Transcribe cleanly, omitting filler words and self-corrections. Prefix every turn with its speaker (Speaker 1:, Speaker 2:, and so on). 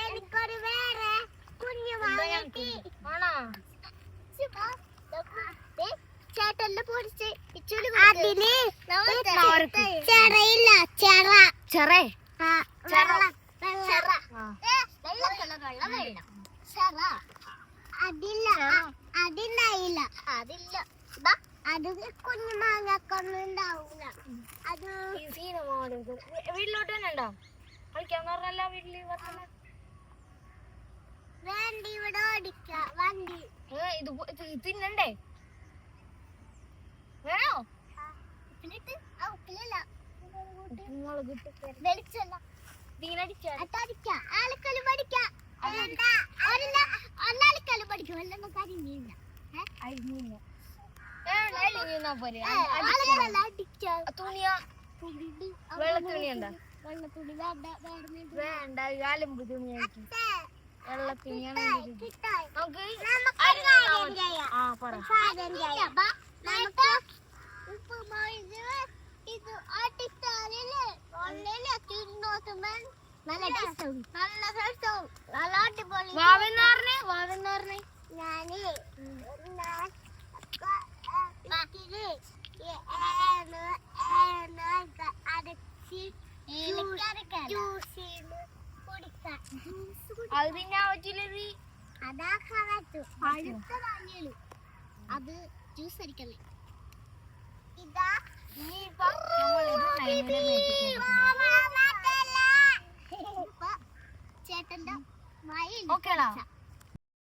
Speaker 1: എനിക്കൊരു വേറെ കുഞ്ഞു വാങ്ങി ചേട്ടന്റെ പൊടിച്ച് അതില് ചെറയില്ല ചെറ ചെറ അതില്ല അതിണ്ടായില്ല അതില്ല അത് കുഞ്ഞു മാങ്ങക്കൊന്നും ഉണ്ടാവൂല. അത്
Speaker 2: വീട്ടിലോട്ട് തന്നെ ഉണ്ടോ കളിക്കാന്ന് പറഞ്ഞല്ല വീട്ടില്
Speaker 1: വേണ്ടി ഇവിടെ ഓടിക്ക വണ്ടി
Speaker 2: ഇത് തിന്നണ്ടേ വേണോ
Speaker 1: എന്നിട്ട് ആ ഉപ്പിലല്ല
Speaker 2: മുളക്
Speaker 1: വെളിച്ചല്ല
Speaker 2: ഇതിനടിച്ചാ
Speaker 1: ആൾക്കാര് പഠിക്കാം ഒന്നാൾക്കാര് പഠിക്കും അല്ലെങ്കിൽ കരിഞ്ഞില്ല
Speaker 2: തുണിയാ വെള്ളത്തുണി എന്താ
Speaker 1: വെള്ളത്തുണി
Speaker 2: വേണ്ട അലമ്പ് തുണിയായിരിക്കും വെള്ളത്തുണിയാണ് നമുക്ക്
Speaker 1: ഉപ്പ് ഇത് ആട്ടിച്ചാലില്ലേ നല്ല ടേസ്റ്റാവും നല്ല ടേസ്റ്റാവും നല്ല അടിപൊളി
Speaker 2: വാവെന്ന്
Speaker 1: ഞാന്
Speaker 2: അത് തിന്നാൻ പറ്റില്ലത്
Speaker 1: അതാക്കാൻ പറ്റും അടുത്ത വാങ്ങിയാലും അത് ജ്യൂസ് അടിക്കല്ലേ ഇതാ ചേട്ടന്റെ
Speaker 2: ഓക്കേടാ.